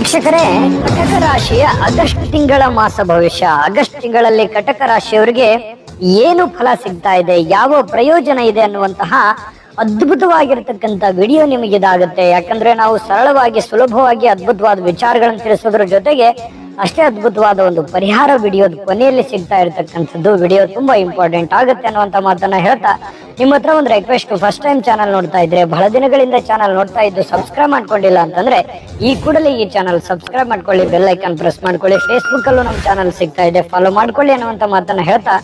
ವೀಕ್ಷಕರೇ, ಕಟಕ ರಾಶಿಯ ಆಗಸ್ಟ್ ತಿಂಗಳ ಮಾಸ ಭವಿಷ್ಯ. ಆಗಸ್ಟ್ ತಿಂಗಳಲ್ಲಿ ಕಟಕ ರಾಶಿಯವರಿಗೆ ಏನು ಫಲ ಸಿಗ್ತಾ ಇದೆ, ಯಾವ ಪ್ರಯೋಜನ ಇದೆ ಅನ್ನುವಂತಹ ಅದ್ಭುತವಾಗಿರ್ತಕ್ಕಂಥ ವಿಡಿಯೋ ನಿಮಗೆ ಇದಾಗುತ್ತೆ. ಯಾಕಂದ್ರೆ ನಾವು ಸರಳವಾಗಿ ಸುಲಭವಾಗಿ ಅದ್ಭುತವಾದ ವಿಚಾರಗಳನ್ನು ತಿಳಿಸೋದ್ರ ಜೊತೆಗೆ ಅಷ್ಟೇ ಅದ್ಭುತವಾದ ಒಂದು ಪರಿಹಾರ ವಿಡಿಯೋದ ಕೊನೆಯಲ್ಲಿ ಸಿಗ್ತಾ ಇರತಕ್ಕಂಥದ್ದು. ವಿಡಿಯೋ ತುಂಬಾ ಇಂಪಾರ್ಟೆಂಟ್ ಆಗುತ್ತೆ ಅನ್ನುವಂತ ಮಾತನ್ನ ಹೇಳ್ತಾ ನಿಮ್ಮ ಹತ್ರ ಒಂದು ರಿಕ್ವೆಸ್ಟ್, ಫಸ್ಟ್ ಟೈಮ್ ಚಾನಲ್ ನೋಡ್ತಾ ಇದ್ರೆ, ಬಹಳ ದಿನಗಳಿಂದ ಚಾನಲ್ ನೋಡ್ತಾ ಇದ್ದು ಸಬ್ಸ್ಕ್ರೈಬ್ ಮಾಡ್ಕೊಂಡಿಲ್ಲ ಅಂತಂದ್ರೆ ಈ ಕೂಡಲೇ ಈ ಚಾನಲ್ ಸಬ್ಸ್ಕ್ರೈಬ್ ಮಾಡ್ಕೊಳ್ಳಿ, ಬೆಲ್ ಐಕಾನ್ ಪ್ರೆಸ್ ಮಾಡ್ಕೊಳ್ಳಿ. ಫೇಸ್ಬುಕ್ ಅಲ್ಲೂ ನಮ್ಮ ಚಾನಲ್ ಸಿಗ್ತಾ ಇದೆ, ಫಾಲೋ ಮಾಡ್ಕೊಳ್ಳಿ ಅನ್ನುವಂತ ಮಾತನ್ನ ಹೇಳ್ತಾ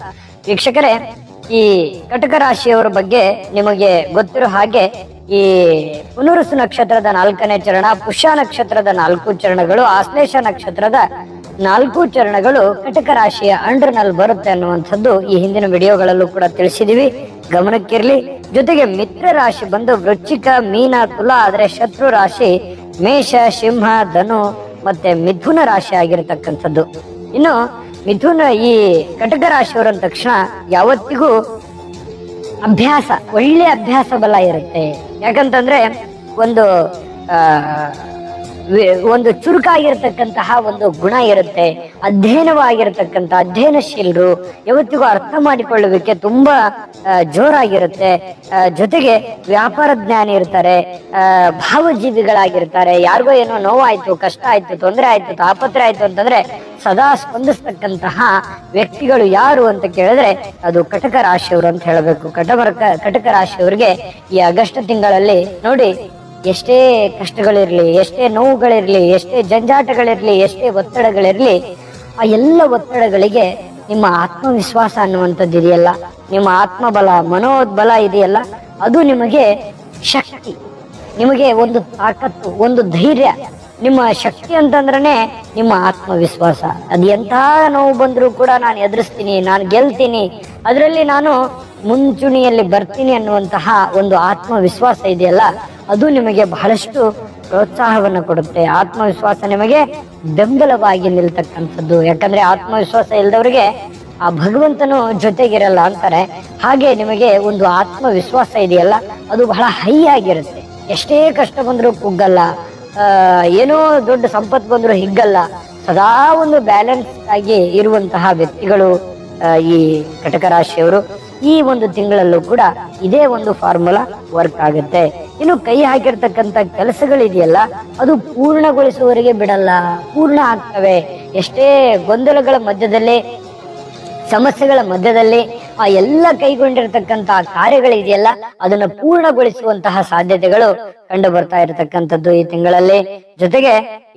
ವೀಕ್ಷಕರೇ, ಈ ಕಟಕ ರಾಶಿಯವರ ಬಗ್ಗೆ ನಿಮಗೆ ಗೊತ್ತಿರೋ ಹಾಗೆ ಈ ಪುನರುಸು ನಕ್ಷತ್ರದ 4ನೇ ಚರಣ, ಪುಷ್ಯ ನಕ್ಷತ್ರದ 4 ಚರಣಗಳು, ಆಶ್ಲೇಷ ನಕ್ಷತ್ರದ 4 ಚರಣಗಳು ಕಟಕ ರಾಶಿಯ ಅಂಡರ್ನಲ್ಲಿ ಬರುತ್ತೆ ಅನ್ನುವಂಥದ್ದು ಈ ಹಿಂದಿನ ವಿಡಿಯೋಗಳಲ್ಲೂ ಕೂಡ ತಿಳಿಸಿದೀವಿ, ಗಮನಕ್ಕಿರ್ಲಿ. ಜೊತೆಗೆ ಮಿತ್ರ ರಾಶಿ ಬಂದು ವೃಶ್ಚಿಕ, ಮೀನ, ತುಲಾ, ಆದ್ರೆ ಶತ್ರು ರಾಶಿ ಮೇಷ, ಸಿಂಹ, ಧನು ಮತ್ತೆ ಮಿಥುನ ರಾಶಿ ಆಗಿರತಕ್ಕಂಥದ್ದು. ಇನ್ನು ಮಿಥುನ, ಈ ಕಟಕ ರಾಶಿಯವರ ತಕ್ಷಣ ಯಾವತ್ತಿಗೂ ಅಭ್ಯಾಸ, ಒಳ್ಳೆ ಅಭ್ಯಾಸ ಬಲ ಇರುತ್ತೆ. ಯಾಕಂತಂದ್ರೆ ಒಂದು ಚುರುಕಾಗಿರ್ತಕ್ಕಂತಹ ಒಂದು ಗುಣ ಇರುತ್ತೆ, ಅಧ್ಯಯನವಾಗಿರ್ತಕ್ಕಂಥ ಅಧ್ಯಯನಶೀಲರು, ಯಾವತ್ತಿಗೂ ಅರ್ಥ ಮಾಡಿಕೊಳ್ಳುವಿಕೆ ತುಂಬಾ ಜೋರಾಗಿರುತ್ತೆ. ಜೊತೆಗೆ ವ್ಯಾಪಾರ ಜ್ಞಾನಿ ಇರ್ತಾರೆ, ಭಾವಜೀವಿಗಳಾಗಿರ್ತಾರೆ. ಯಾರಿಗೋ ಏನೋ ನೋವಾಯ್ತು, ಕಷ್ಟ ಆಯ್ತು, ತೊಂದರೆ ಆಯ್ತು, ತಾಪತ್ರೆ ಆಯ್ತು ಅಂತಂದ್ರೆ ಸದಾ ಸ್ಪಂದಿಸ್ತಕ್ಕಂತಹ ವ್ಯಕ್ತಿಗಳು ಯಾರು ಅಂತ ಕೇಳಿದ್ರೆ ಅದು ಕಟಕ ರಾಶಿಯವರು ಅಂತ ಹೇಳಬೇಕು. ಕಟಕ ರಾಶಿಯವರಿಗೆ ಈ ಆಗಸ್ಟ್ ತಿಂಗಳಲ್ಲಿ ನೋಡಿ, ಎಷ್ಟೇ ಕಷ್ಟಗಳಿರ್ಲಿ, ಎಷ್ಟೇ ನೋವುಗಳಿರ್ಲಿ, ಎಷ್ಟೇ ಜಂಜಾಟಗಳಿರ್ಲಿ, ಎಷ್ಟೇ ಒತ್ತಡಗಳಿರ್ಲಿ, ಆ ಎಲ್ಲ ಒತ್ತಡಗಳಿಗೆ ನಿಮ್ಮ ಆತ್ಮವಿಶ್ವಾಸ ಅನ್ನುವಂಥದ್ದು ಇದೆಯಲ್ಲ, ನಿಮ್ಮ ಆತ್ಮಬಲ, ಮನೋಬಲ ಇದೆಯಲ್ಲ, ಅದು ನಿಮಗೆ ಶಕ್ತಿ, ನಿಮಗೆ ಒಂದು ತಾಕತ್ತು, ಒಂದು ಧೈರ್ಯ. ನಿಮ್ಮ ಶಕ್ತಿ ಅಂತಂದ್ರೆ ನಿಮ್ಮ ಆತ್ಮವಿಶ್ವಾಸ. ಅದು ಎಂಥ ನೋವು ಬಂದರೂ ಕೂಡ ನಾನು ಎದುರಿಸ್ತೀನಿ, ನಾನು ಗೆಲ್ತೀನಿ, ಅದರಲ್ಲಿ ನಾನು ಮುಂಚೂಣಿಯಲ್ಲಿ ಬರ್ತೀನಿ ಅನ್ನುವಂತಹ ಒಂದು ಆತ್ಮವಿಶ್ವಾಸ ಇದೆಯಲ್ಲ, ಅದು ನಿಮಗೆ ಬಹಳಷ್ಟು ಪ್ರೋತ್ಸಾಹವನ್ನು ಕೊಡುತ್ತೆ. ಆತ್ಮವಿಶ್ವಾಸ ನಿಮಗೆ ಬೆಂಬಲವಾಗಿ ನಿಲ್ತಕ್ಕಂಥದ್ದು. ಯಾಕಂದ್ರೆ ಆತ್ಮವಿಶ್ವಾಸ ಇಲ್ಲದವರಿಗೆ ಆ ಭಗವಂತನು ಜೊತೆಗಿರಲ್ಲ ಅಂತಾರೆ. ಹಾಗೆ ನಿಮಗೆ ಒಂದು ಆತ್ಮವಿಶ್ವಾಸ ಇದೆಯಲ್ಲ, ಅದು ಬಹಳ ಹೈ ಆಗಿರುತ್ತೆ. ಎಷ್ಟೇ ಕಷ್ಟ ಬಂದರೂ ಕುಗ್ಗಲ್ಲ, ಏನೋ ದೊಡ್ಡ ಸಂಪತ್ತು ಬಂದರೂ ಹಿಗ್ಗಲ್ಲ. ಸದಾ ಒಂದು ಬ್ಯಾಲೆನ್ಸ್ ಆಗಿ ಇರುವಂತಹ ವ್ಯಕ್ತಿಗಳು ಈ ಕಟಕ ರಾಶಿಯವರು. ಈ ಒಂದು ತಿಂಗಳಲ್ಲೂ ಕೂಡ ಇದೇ ಒಂದು ಫಾರ್ಮುಲಾ ವರ್ಕ್ ಆಗುತ್ತೆ. ಇನ್ನು ಕೈ ಹಾಕಿರ್ತಕ್ಕಂಥ ಕೆಲಸಗಳಿದೆಯಲ್ಲ, ಅದು ಪೂರ್ಣಗೊಳಿಸುವವರೆಗೆ ಬಿಡಲ್ಲ, ಪೂರ್ಣ ಆಗ್ತವೆ. ಎಷ್ಟೇ ಗೊಂದಲಗಳ ಮಧ್ಯದಲ್ಲಿ, ಸಮಸ್ಯೆಗಳ ಮಧ್ಯದಲ್ಲಿ ಆ ಎಲ್ಲ ಕೈಗೊಂಡಿರ್ತಕ್ಕಂತಹ ಕಾರ್ಯಗಳಿದೆಯಲ್ಲ, ಅದನ್ನ ಪೂರ್ಣಗೊಳಿಸುವಂತಹ ಸಾಧ್ಯತೆಗಳು ಕಂಡು ಬರ್ತಾ ಇರತಕ್ಕಂಥದ್ದು ಈ ತಿಂಗಳಲ್ಲಿ. ಜೊತೆಗೆ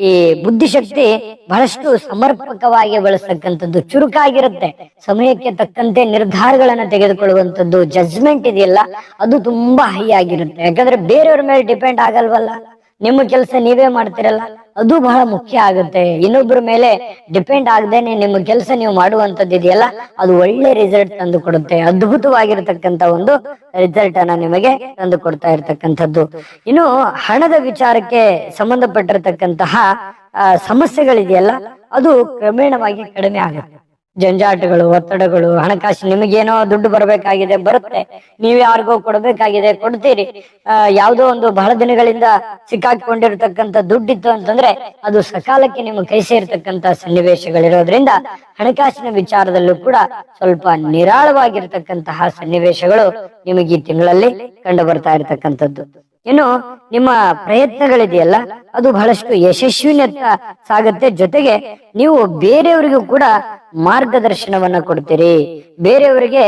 ಈ ಬುದ್ಧಿಶಕ್ತಿ ಬಹಳಷ್ಟು ಸಮರ್ಪಕವಾಗಿ ಬಳಸ್ತಕ್ಕಂಥದ್ದು, ಚುರುಕಾಗಿರುತ್ತೆ. ಸಮಯಕ್ಕೆ ತಕ್ಕಂತೆ ನಿರ್ಧಾರಗಳನ್ನ ತೆಗೆದುಕೊಳ್ಳುವಂಥದ್ದು, ಜಡ್ಜ್ಮೆಂಟ್ ಇದೆಯಲ್ಲ, ಅದು ತುಂಬಾ ಹೈ ಆಗಿರುತ್ತೆ. ಯಾಕಂದ್ರೆ ಬೇರೆಯವ್ರ ಮೇಲೆ ಡಿಪೆಂಡ್ ಆಗಲ್ವಲ್ಲ, ನಿಮ್ಮ ಕೆಲಸ ನೀವೇ ಮಾಡ್ತಿರಲ್ಲ, ಅದು ಬಹಳ ಮುಖ್ಯ ಆಗುತ್ತೆ. ಇನ್ನೊಬ್ಬರ ಮೇಲೆ ಡಿಪೆಂಡ್ ಆಗದೇನೆ ನಿಮ್ಮ ಕೆಲಸ ನೀವು ಮಾಡುವಂತದ್ದು ಇದೆಯಲ್ಲ, ಅದು ಒಳ್ಳೆ ರಿಸಲ್ಟ್ ತಂದು ಕೊಡುತ್ತೆ. ಅದ್ಭುತವಾಗಿರತಕ್ಕಂತ ಒಂದು ರಿಸಲ್ಟ್ ಅನ್ನ ನಿಮಗೆ ತಂದು ಕೊಡ್ತಾ ಇರ್ತಕ್ಕಂಥದ್ದು. ಇನ್ನು ಹಣದ ವಿಚಾರಕ್ಕೆ ಸಂಬಂಧಪಟ್ಟಿರತಕ್ಕಂತಹ ಸಮಸ್ಯೆಗಳಿದೆಯಲ್ಲ, ಅದು ಕ್ರಮೇಣವಾಗಿ ಕಡಿಮೆ ಆಗುತ್ತೆ. ಜಂಜಾಟಗಳು, ಒತ್ತಡಗಳು, ಹಣಕಾಸು, ನಿಮಗೇನೋ ದುಡ್ಡು ಬರಬೇಕಾಗಿದೆ, ಬರುತ್ತೆ. ನೀವ್ ಯಾರಿಗೋ ಕೊಡ್ಬೇಕಾಗಿದೆ, ಕೊಡ್ತೀರಿ. ಯಾವುದೋ ಒಂದು ಬಹಳ ದಿನಗಳಿಂದ ಸಿಕ್ಕಾಕೊಂಡಿರ್ತಕ್ಕಂಥ ದುಡ್ಡಿತ್ತು ಅಂತಂದ್ರೆ ಅದು ಸಕಾಲಕ್ಕೆ ನಿಮ್ಮ ಕೈ ಸೇರ್ತಕ್ಕಂಥ ಸನ್ನಿವೇಶಗಳಿರೋದ್ರಿಂದ ಹಣಕಾಸಿನ ವಿಚಾರದಲ್ಲೂ ಕೂಡ ಸ್ವಲ್ಪ ನಿರಾಳವಾಗಿರ್ತಕ್ಕಂತಹ ಸನ್ನಿವೇಶಗಳು ನಿಮಗೆ ಈ ತಿಂಗಳಲ್ಲಿ ಕಂಡು ಬರ್ತಾ ಇರತಕ್ಕಂಥದ್ದು. ಇನ್ನು ನಿಮ್ಮ ಪ್ರಯತ್ನಗಳಿದೆಯಲ್ಲ, ಅದು ಬಹಳಷ್ಟು ಯಶಸ್ವಿನತ್ತ ಸಾಗುತ್ತೆ. ಜೊತೆಗೆ ನೀವು ಬೇರೆಯವರಿಗೂ ಕೂಡ ಮಾರ್ಗದರ್ಶನವನ್ನ ಕೊಡ್ತೀರಿ, ಬೇರೆಯವರಿಗೆ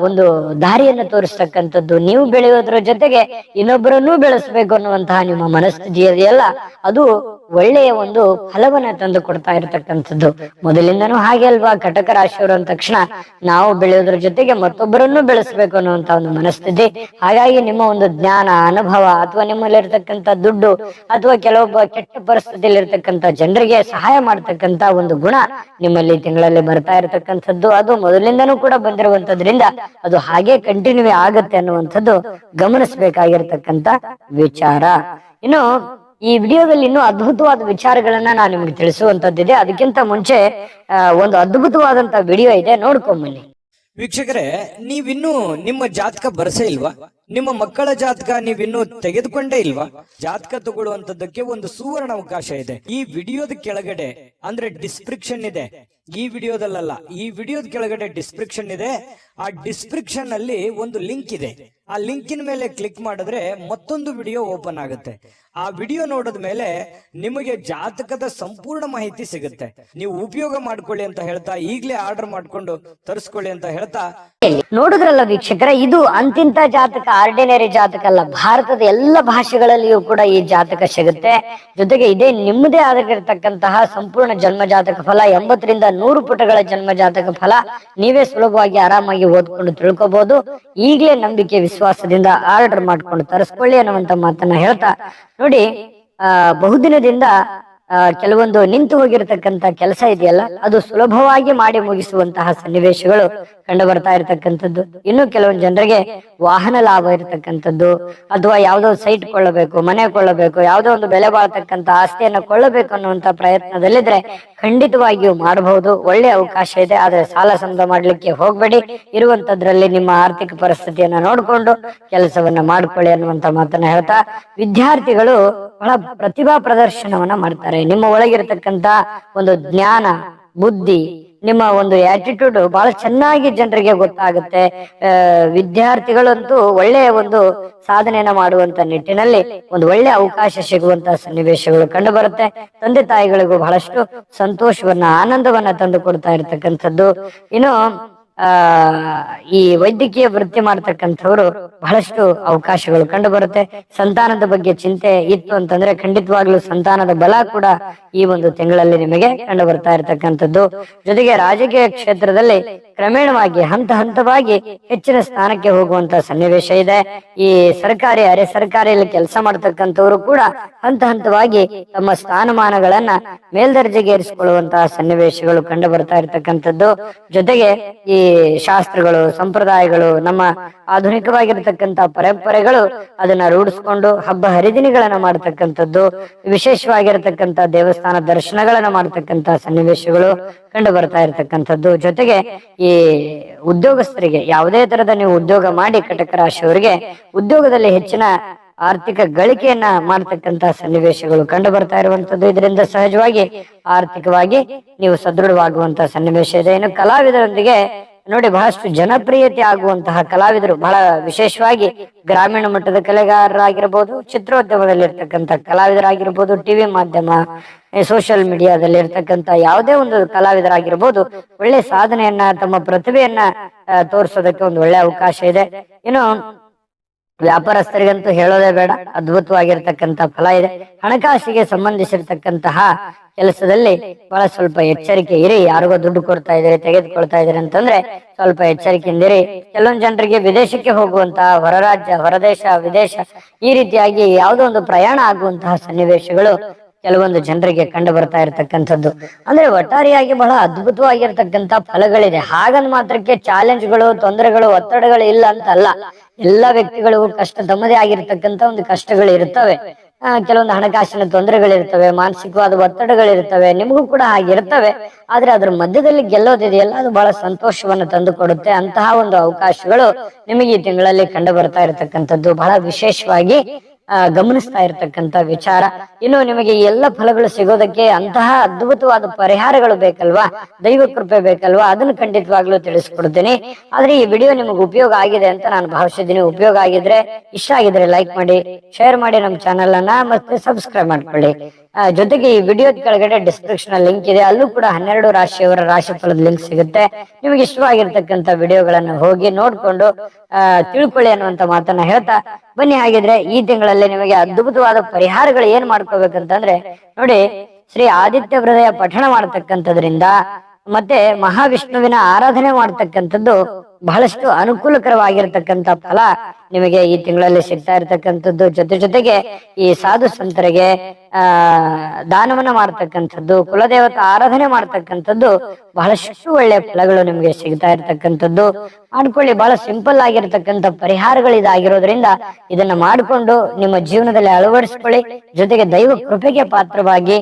ಒಂದು ದಾರಿಯನ್ನು ತೋರಿಸ್ತಕ್ಕಂಥದ್ದು. ನೀವು ಬೆಳೆಯೋದ್ರ ಜೊತೆಗೆ ಇನ್ನೊಬ್ಬರನ್ನೂ ಬೆಳೆಸಬೇಕು ಅನ್ನುವಂತಹ ನಿಮ್ಮ ಮನಸ್ಥಿತಿ ಇದೆಯಲ್ಲ, ಅದು ಒಳ್ಳೆಯ ಒಂದು ಫಲವನ್ನ ತಂದು ಕೊಡ್ತಾ ಇರತಕ್ಕಂಥದ್ದು. ಮೊದಲಿಂದನೂ ಹಾಗೆ ಅಲ್ವಾ, ಕಟಕ ರಾಶಿಯವರು ಅಂದ ತಕ್ಷಣ ನಾವು ಬೆಳೆಯೋದ್ರ ಜೊತೆಗೆ ಮತ್ತೊಬ್ಬರನ್ನು ಬೆಳೆಸಬೇಕು ಅನ್ನುವಂತ ಒಂದು ಮನಸ್ಥಿತಿ. ಹಾಗಾಗಿ ನಿಮ್ಮ ಒಂದು ಜ್ಞಾನ, ಅನುಭವ, ಅಥವಾ ನಿಮ್ಮಲ್ಲಿರ್ತಕ್ಕಂಥ ದುಡ್ಡು, ಅಥವಾ ಕೆಲವೊಬ್ಬ ಕೆಟ್ಟ ಪರಿಸ್ಥಿತಿಯಲ್ಲಿ ಇರ್ತಕ್ಕಂಥ ಜನರಿಗೆ ಸಹಾಯ ಮಾಡ್ತಕ್ಕಂತ ಒಂದು ಗುಣ ನಿಮ್ಮಲ್ಲಿ ತಿಂಗಳಲ್ಲಿ ಬರ್ತಾ ಇರತಕ್ಕಂಥದ್ದು. ಅದು ಮೊದಲಿಂದನೂ ಕೂಡ ಬಂದಿರುವಂತದ್ರಿಂದ ಅದು ಹಾಗೆ ಕಂಟಿನ್ಯೂ ಆಗುತ್ತೆ ಅನ್ನುವಂಥದ್ದು ಗಮನಿಸಬೇಕಾಗಿರ್ತಕ್ಕಂಥ ವಿಚಾರ. ಇನ್ನು ಈ ವಿಡಿಯೋದಲ್ಲಿ ಇನ್ನೂ ಅದ್ಭುತವಾದ ವಿಚಾರಗಳನ್ನ ನಾನು ನಿಮ್ಗೆ ತಿಳಿಸುವಂತದ್ದಿದೆ. ಅದಕ್ಕಿಂತ ಮುಂಚೆ ಒಂದು ಅದ್ಭುತವಾದಂತ ವಿಡಿಯೋ ಇದೆ, ನೋಡ್ಕೊಂಬನ್ನಿ. ವೀಕ್ಷಕರೇ, ನೀವಿನ್ನೂ ನಿಮ್ಮ ಜಾತಕ ಬರಸೇ ಇಲ್ವಾ? ನಿಮ್ಮ ಮಕ್ಕಳ ಜಾತಕ ನೀವಿನ್ನೂ ತೆಗೆದುಕೊಂಡೇ ಇಲ್ವಾ? ಜಾತಕ ತಗೊಳ್ಳುವಂತದ್ದಕ್ಕೆ ಒಂದು ಸುವರ್ಣ ಅವಕಾಶ ಇದೆ. ಈ ವಿಡಿಯೋದ ಕೆಳಗಡೆ ಅಂದ್ರೆ ಡಿಸ್ಕ್ರಿಪ್ಷನ್ ಇದೆ, ಈ ವಿಡಿಯೋದಲ್ಲ, ಈ ವಿಡಿಯೋದ ಕೆಳಗಡೆ ಡಿಸ್ಕ್ರಿಪ್ಷನ್ ಇದೆ. ಆ ಡಿಸ್ಕ್ರಿಪ್ಷನ್ ಅಲ್ಲಿ ಒಂದು ಲಿಂಕ್ ಇದೆ. ಆ ಲಿಂಕಿನ ಮೇಲೆ ಕ್ಲಿಕ್ ಮಾಡಿದ್ರೆ ಮತ್ತೊಂದು ವಿಡಿಯೋ ಓಪನ್ ಆಗುತ್ತೆ. ಆ ವಿಡಿಯೋ ನೋಡಿದ ಮೇಲೆ ನಿಮಗೆ ಜಾತಕದ ಸಂಪೂರ್ಣ ಮಾಹಿತಿ ಸಿಗುತ್ತೆ. ನೀವು ಉಪಯೋಗ ಮಾಡ್ಕೊಳ್ಳಿ ಅಂತ ಹೇಳ್ತಾ, ಈಗಲೇ ಆರ್ಡರ್ ಮಾಡ್ಕೊಂಡು ತರಿಸ್ಕೊಳ್ಳಿ ಅಂತ ಹೇಳ್ತಾ. ನೋಡಿದ್ರಲ್ಲ ವೀಕ್ಷಕರ, ಇದು ಅಂತಿಂತ ಜಾತಕ, ಆರ್ಡಿನರಿ ಜಾತಕ ಅಲ್ಲ. ಭಾರತದ ಎಲ್ಲ ಭಾಷೆಗಳಲ್ಲಿಯೂ ಕೂಡ ಈ ಜಾತಕ ಸಿಗುತ್ತೆ. ಜೊತೆಗೆ ಇದೇ ನಿಮ್ಮದೇ ಆಗಿರತಕ್ಕಂತಹ ಸಂಪೂರ್ಣ ಜನ್ಮ ಜಾತಕ ಫಲ, 80ರಿಂದ 100 ಪುಟಗಳ ಜನ್ಮ ಜಾತಕ ಫಲ ನೀವೇ ಸುಲಭವಾಗಿ ಆರಾಮಾಗಿ ಓದ್ಕೊಂಡು ತಿಳ್ಕೊಬಹುದು. ಈಗಲೇ ನಂಬಿಕೆ ವಿಶ್ವಾಸದಿಂದ ಆರ್ಡರ್ ಮಾಡ್ಕೊಂಡು ತರಿಸ್ಕೊಳ್ಳಿ ಅನ್ನುವಂತ ಮಾತನ್ನ ಹೇಳ್ತಾ, ನೋಡಿ ಬಹುದಿನದಿಂದ ಕೆಲವೊಂದು ನಿಂತು ಹೋಗಿರತಕ್ಕಂತ ಕೆಲಸ ಇದೆಯಲ್ಲ, ಅದು ಸುಲಭವಾಗಿ ಮಾಡಿ ಮುಗಿಸುವಂತಹ ಸನ್ನಿವೇಶಗಳು ಕಂಡು ಬರ್ತಾ ಇರತಕ್ಕಂಥದ್ದು. ಇನ್ನು ಕೆಲವೊಂದು ಜನರಿಗೆ ವಾಹನ ಲಾಭ ಇರತಕ್ಕಂಥದ್ದು, ಅಥವಾ ಯಾವ್ದೋ ಸೈಟ್ ಕೊಳ್ಳಬೇಕು, ಮನೆ ಕೊಳ್ಳಬೇಕು, ಯಾವ್ದೋ ಒಂದು ಬೆಲೆ ಬಾಳ್ತಕ್ಕಂತ ಆಸ್ತಿಯನ್ನ ಕೊಳ್ಳಬೇಕು ಅನ್ನುವಂತ ಪ್ರಯತ್ನದಲ್ಲಿದ್ರೆ ಖಂಡಿತವಾಗಿಯೂ ಮಾಡಬಹುದು. ಒಳ್ಳೆ ಅವಕಾಶ ಇದೆ. ಆದ್ರೆ ಸಾಲ ಸಮದ ಮಾಡ್ಲಿಕ್ಕೆ ಹೋಗ್ಬೇಡಿ. ಇರುವಂತದ್ರಲ್ಲಿ ನಿಮ್ಮ ಆರ್ಥಿಕ ಪರಿಸ್ಥಿತಿಯನ್ನ ನೋಡ್ಕೊಂಡು ಕೆಲಸವನ್ನ ಮಾಡ್ಕೊಳ್ಳಿ ಅನ್ನುವಂತ ಮಾತನ್ನ ಹೇಳ್ತಾ, ವಿದ್ಯಾರ್ಥಿಗಳು ಬಹಳ ಪ್ರತಿಭಾ ಪ್ರದರ್ಶನವನ್ನ ಮಾಡ್ತಾರೆ. ನಿಮ್ಮ ಒಳಗಿರತಕ್ಕಂತ ಒಂದು ಜ್ಞಾನ, ಬುದ್ಧಿ, ನಿಮ್ಮ ಒಂದು ಆಟಿಟ್ಯೂಡ್ ಬಹಳ ಚೆನ್ನಾಗಿ ಜನರಿಗೆ ಗೊತ್ತಾಗುತ್ತೆ. ವಿದ್ಯಾರ್ಥಿಗಳಂತೂ ಒಳ್ಳೆಯ ಒಂದು ಸಾಧನೆಯನ್ನ ಮಾಡುವಂತ ನಿಟ್ಟಿನಲ್ಲಿ ಒಂದು ಒಳ್ಳೆ ಅವಕಾಶ ಸಿಗುವಂತಹ ಸನ್ನಿವೇಶಗಳು ಕಂಡು ಬರುತ್ತೆ. ತಂದೆ ತಾಯಿಗಳಿಗೂ ಬಹಳಷ್ಟು ಸಂತೋಷವನ್ನ, ಆನಂದವನ್ನ ತಂದು ಕೊಡ್ತಾ ಇರತಕ್ಕಂಥದ್ದು. ಇನ್ನು ಈ ವೈದ್ಯಕೀಯ ವೃತ್ತಿ ಮಾಡ್ತಕ್ಕಂಥವ್ರು ಬಹಳಷ್ಟು ಅವಕಾಶಗಳು ಕಂಡು ಬರುತ್ತೆ. ಸಂತಾನದ ಬಗ್ಗೆ ಚಿಂತೆ ಇತ್ತು ಅಂತಂದ್ರೆ ಖಂಡಿತವಾಗ್ಲೂ ಸಂತಾನದ ಬಲ ಕೂಡ ಈ ಒಂದು ತಿಂಗಳಲ್ಲಿ ನಿಮಗೆ ಕಂಡು ಬರ್ತಾ ಇರತಕ್ಕಂಥದ್ದು. ಜೊತೆಗೆ ರಾಜಕೀಯ ಕ್ಷೇತ್ರದಲ್ಲಿ ಕ್ರಮೇಣವಾಗಿ ಹಂತ ಹಂತವಾಗಿ ಹೆಚ್ಚಿನ ಸ್ಥಾನಕ್ಕೆ ಹೋಗುವಂತ ಸನ್ನಿವೇಶ ಇದೆ. ಈ ಸರ್ಕಾರಿ, ಅರೆ ಸರ್ಕಾರಿಯಲ್ಲಿ ಕೆಲಸ ಮಾಡ್ತಕ್ಕಂಥವ್ರು ಕೂಡ ಹಂತ ಹಂತವಾಗಿ ತಮ್ಮ ಸ್ಥಾನಮಾನಗಳನ್ನ ಮೇಲ್ದರ್ಜೆಗೇರಿಸಿಕೊಳ್ಳುವಂತಹ ಸನ್ನಿವೇಶಗಳು ಕಂಡು ಬರ್ತಾ ಇರತಕ್ಕಂಥದ್ದು. ಜೊತೆಗೆ ಈ ಶಾಸ್ತ್ರಗಳು, ಸಂಪ್ರದಾಯಗಳು, ನಮ್ಮ ಆಧುನಿಕವಾಗಿರ್ತಕ್ಕಂಥ ಪರಂಪರೆಗಳು ಅದನ್ನ ರೂಢಿಸ್ಕೊಂಡು ಹಬ್ಬ ಹರಿದಿನಗಳನ್ನ ಮಾಡ್ತಕ್ಕಂಥದ್ದು, ವಿಶೇಷವಾಗಿರತಕ್ಕಂಥ ದೇವಸ್ಥಾನ ದರ್ಶನಗಳನ್ನ ಮಾಡ್ತಕ್ಕಂಥ ಸನ್ನಿವೇಶಗಳು ಕಂಡು ಬರ್ತಾ ಇರತಕ್ಕಂಥದ್ದು. ಜೊತೆಗೆ ಈ ಉದ್ಯೋಗಸ್ಥರಿಗೆ ಯಾವುದೇ ತರದ ನೀವು ಉದ್ಯೋಗ ಮಾಡಿ ಕಟಕ ರಾಶಿಯವರಿಗೆ ಉದ್ಯೋಗದಲ್ಲಿ ಹೆಚ್ಚಿನ ಆರ್ಥಿಕ ಗಳಿಕೆಯನ್ನ ಮಾಡ್ತಕ್ಕಂತ ಸನ್ನಿವೇಶಗಳು ಕಂಡು ಬರ್ತಾ ಇರುವಂತದ್ದು. ಇದರಿಂದ ಸಹಜವಾಗಿ ಆರ್ಥಿಕವಾಗಿ ನೀವು ಸದೃಢವಾಗುವಂತಹ ಸನ್ನಿವೇಶ ಇದೆ. ಇನ್ನು ಕಲಾವಿದರೊಂದಿಗೆ ನೋಡಿ, ಬಹಳಷ್ಟು ಜನಪ್ರಿಯತೆ ಆಗುವಂತಹ ಕಲಾವಿದರು, ಬಹಳ ವಿಶೇಷವಾಗಿ ಗ್ರಾಮೀಣ ಮಟ್ಟದ ಕಲೆಗಾರರಾಗಿರ್ಬೋದು, ಚಿತ್ರೋದ್ಯಮದಲ್ಲಿ ಇರ್ತಕ್ಕಂಥ ಕಲಾವಿದರಾಗಿರ್ಬೋದು, ಟಿವಿ ಮಾಧ್ಯಮ, ಸೋಷಿಯಲ್ ಮೀಡಿಯಾದಲ್ಲಿ ಇರ್ತಕ್ಕಂಥ ಯಾವುದೇ ಒಂದು ಕಲಾವಿದರಾಗಿರ್ಬೋದು, ಒಳ್ಳೆ ಸಾಧನೆಯನ್ನ, ತಮ್ಮ ಪ್ರತಿಭೆಯನ್ನ ತೋರಿಸೋದಕ್ಕೆ ಒಂದು ಒಳ್ಳೆ ಅವಕಾಶ ಇದೆ. ಇನ್ನು ವ್ಯಾಪಾರಸ್ಥರಿಗಂತೂ ಹೇಳೋದೇ ಬೇಡ, ಅದ್ಭುತವಾಗಿರ್ತಕ್ಕಂಥ ಫಲ ಇದೆ. ಹಣಕಾಸಿಗೆ ಸಂಬಂಧಿಸಿರ್ತಕ್ಕಂತಹ ಕೆಲಸದಲ್ಲಿ ಬಹಳ ಸ್ವಲ್ಪ ಎಚ್ಚರಿಕೆ ಇರಿ. ಯಾರಿಗೋ ದುಡ್ಡು ಕೊಡ್ತಾ ಇದ್ದೀರಿ, ತೆಗೆದುಕೊಳ್ತಾ ಇದ್ದೀರಿ ಅಂತಂದ್ರೆ ಸ್ವಲ್ಪ ಎಚ್ಚರಿಕೆಯಿಂದಿರಿ. ಕೆಲವೊಂದು ಜನರಿಗೆ ವಿದೇಶಕ್ಕೆ ಹೋಗುವಂತಹ, ಹೊರ ರಾಜ್ಯ, ಹೊರದೇಶ, ವಿದೇಶ, ಈ ರೀತಿಯಾಗಿ ಯಾವುದೋ ಒಂದು ಪ್ರಯಾಣ ಆಗುವಂತಹ ಸನ್ನಿವೇಶಗಳು ಕೆಲವೊಂದು ಜನರಿಗೆ ಕಂಡು ಬರ್ತಾ ಇರತಕ್ಕಂಥದ್ದು. ಅಂದ್ರೆ ಒಟ್ಟಾರೆಯಾಗಿ ಬಹಳ ಅದ್ಭುತವಾಗಿರ್ತಕ್ಕಂಥ ಫಲಗಳಿದೆ. ಹಾಗಂದ್ ಮಾತ್ರಕ್ಕೆ ಚಾಲೆಂಜ್ಗಳು, ತೊಂದರೆಗಳು, ಒತ್ತಡಗಳು ಇಲ್ಲ ಅಂತ ಅಲ್ಲ. ಎಲ್ಲ ವ್ಯಕ್ತಿಗಳು ಕಷ್ಟ, ತಮ್ಮದೇ ಆಗಿರ್ತಕ್ಕಂಥ ಒಂದು ಕಷ್ಟಗಳು ಇರ್ತವೆ. ಕೆಲವೊಂದು ಹಣಕಾಸಿನ ತೊಂದರೆಗಳಿರ್ತವೆ, ಮಾನಸಿಕವಾದ ಒತ್ತಡಗಳಿರ್ತವೆ, ನಿಮಗೂ ಕೂಡ ಹಾಗಿರ್ತವೆ. ಆದ್ರೆ ಅದ್ರ ಮಧ್ಯದಲ್ಲಿ ಗೆಲ್ಲೋದಿದೆಯಲ್ಲ, ಅದು ಬಹಳ ಸಂತೋಷವನ್ನು ತಂದು ಕೊಡುತ್ತೆ. ಅಂತಹ ಒಂದು ಅವಕಾಶಗಳು ನಿಮಗೆ ಈ ತಿಂಗಳಲ್ಲಿ ಕಂಡು ಬರ್ತಾ ಇರತಕ್ಕಂಥದ್ದು ಬಹಳ ವಿಶೇಷವಾಗಿ ಗಮನಿಸ್ತಾ ಇರ್ತಕ್ಕಂಥ ವಿಚಾರ. ಇನ್ನು ನಿಮಗೆ ಈ ಎಲ್ಲ ಫಲಗಳು ಸಿಗೋದಕ್ಕೆ ಅಂತಹ ಅದ್ಭುತವಾದ ಪರಿಹಾರಗಳು ಬೇಕಲ್ವಾ, ದೈವ ಕೃಪೆ ಬೇಕಲ್ವಾ, ಅದನ್ನು ಖಂಡಿತವಾಗ್ಲೂ ತಿಳಿಸ್ಕೊಡ್ತೀನಿ. ಆದ್ರೆ ಈ ವಿಡಿಯೋ ನಿಮಗೆ ಉಪಯೋಗ ಆಗಿದೆ ಅಂತ ನಾನು ಭಾವಿಸಿದ್ದೀನಿ. ಉಪಯೋಗ ಆಗಿದ್ರೆ, ಇಷ್ಟ ಆಗಿದ್ರೆ ಲೈಕ್ ಮಾಡಿ, ಶೇರ್ ಮಾಡಿ, ನಮ್ಮ ಚಾನೆಲ್ ಅನ್ನ ಮತ್ತೆ ಸಬ್ಸ್ಕ್ರೈಬ್ ಮಾಡ್ಕೊಳ್ಳಿ. ಜೊತೆಗೆ ಈ ವಿಡಿಯೋದ ಕೆಳಗಡೆ ಡಿಸ್ಕ್ರಿಪ್ಷನ್ ಲಿಂಕ್ ಇದೆ, ಅಲ್ಲೂ ಕೂಡ 12 ರಾಶಿಯವರ ರಾಶಿ ಫಲದ ಲಿಂಕ್ ಸಿಗುತ್ತೆ. ನಿಮಗೆ ಇಷ್ಟವಾಗಿರ್ತಕ್ಕಂಥ ವಿಡಿಯೋಗಳನ್ನ ಹೋಗಿ ನೋಡ್ಕೊಂಡು ತಿಳ್ಕೊಳ್ಳಿ ಅನ್ನುವಂತ ಮಾತನ್ನ ಹೇಳ್ತಾ ಬನ್ನಿ. ಹಾಗಿದ್ರೆ ಈ ತಿಂಗಳಲ್ಲಿ ನಿಮಗೆ ಅದ್ಭುತವಾದ ಪರಿಹಾರಗಳು ಏನ್ ಮಾಡ್ಕೋಬೇಕಂತಂದ್ರೆ, ನೋಡಿ, ಶ್ರೀ ಆದಿತ್ಯ ಹೃದಯ ಪಠಣ ಮಾಡ್ತಕ್ಕಂಥದ್ರಿಂದ ಮತ್ತೆ ಮಹಾವಿಷ್ಣುವಿನ ಆರಾಧನೆ ಮಾಡ್ತಕ್ಕಂಥದ್ದು ಬಹಳಷ್ಟು ಅನುಕೂಲಕರವಾಗಿರ್ತಕ್ಕಂಥ ಫಲ ನಿಮಗೆ ಈ ತಿಂಗಳಲ್ಲಿ ಸಿಗ್ತಾ ಇರ್ತಕ್ಕಂಥದ್ದು. ಜೊತೆಗೆ ಈ ಸಾಧು ಸಂತರಿಗೆ ದಾನವನ್ನ ಮಾಡ್ತಕ್ಕಂಥದ್ದು, ಕುಲದೇವತಾ ಆರಾಧನೆ ಮಾಡ್ತಕ್ಕಂಥದ್ದು ಬಹಳಷ್ಟು ಒಳ್ಳೆಯ ಫಲಗಳು ನಿಮಗೆ ಸಿಗ್ತಾ ಇರ್ತಕ್ಕಂಥದ್ದು. ಮಾಡ್ಕೊಳ್ಳಿ. ಬಹಳ ಸಿಂಪಲ್ ಆಗಿರ್ತಕ್ಕಂಥ ಪರಿಹಾರಗಳು ಇದಾಗಿರೋದ್ರಿಂದ ಇದನ್ನ ಮಾಡಿಕೊಂಡು ನಿಮ್ಮ ಜೀವನದಲ್ಲಿ ಅಳವಡಿಸ್ಕೊಳ್ಳಿ. ಜೊತೆಗೆ ದೈವ ಕೃಪೆಗೆ ಪಾತ್ರವಾಗಿ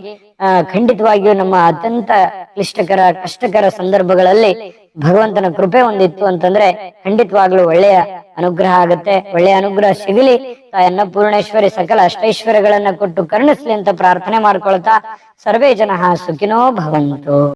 ಖಂಡಿತವಾಗಿಯೂ ನಮ್ಮ ಅತ್ಯಂತ ಕ್ಲಿಷ್ಟಕರ, ಕಷ್ಟಕರ ಸಂದರ್ಭಗಳಲ್ಲಿ ಭಗವಂತನ ಕೃಪೆ ಒಂದಿತ್ತು ಅಂತಂದ್ರೆ ಖಂಡಿತವಾಗ್ಲೂ ಒಳ್ಳೆಯ ಅನುಗ್ರಹ ಆಗತ್ತೆ. ಒಳ್ಳೆಯ ಅನುಗ್ರಹ ಸಿಗಲಿ, ತಾಯಿ ಅನ್ನಪೂರ್ಣೇಶ್ವರಿ ಸಕಲ ಅಷ್ಟೈಶ್ವರ್ಯಗಳನ್ನ ಕೊಟ್ಟು ಕರುಣಿಸ್ಲಿ ಅಂತ ಪ್ರಾರ್ಥನೆ ಮಾಡ್ಕೊಳ್ತಾ ಸರ್ವೇ ಜನಃ ಸುಖಿನೋ ಭವಂತು.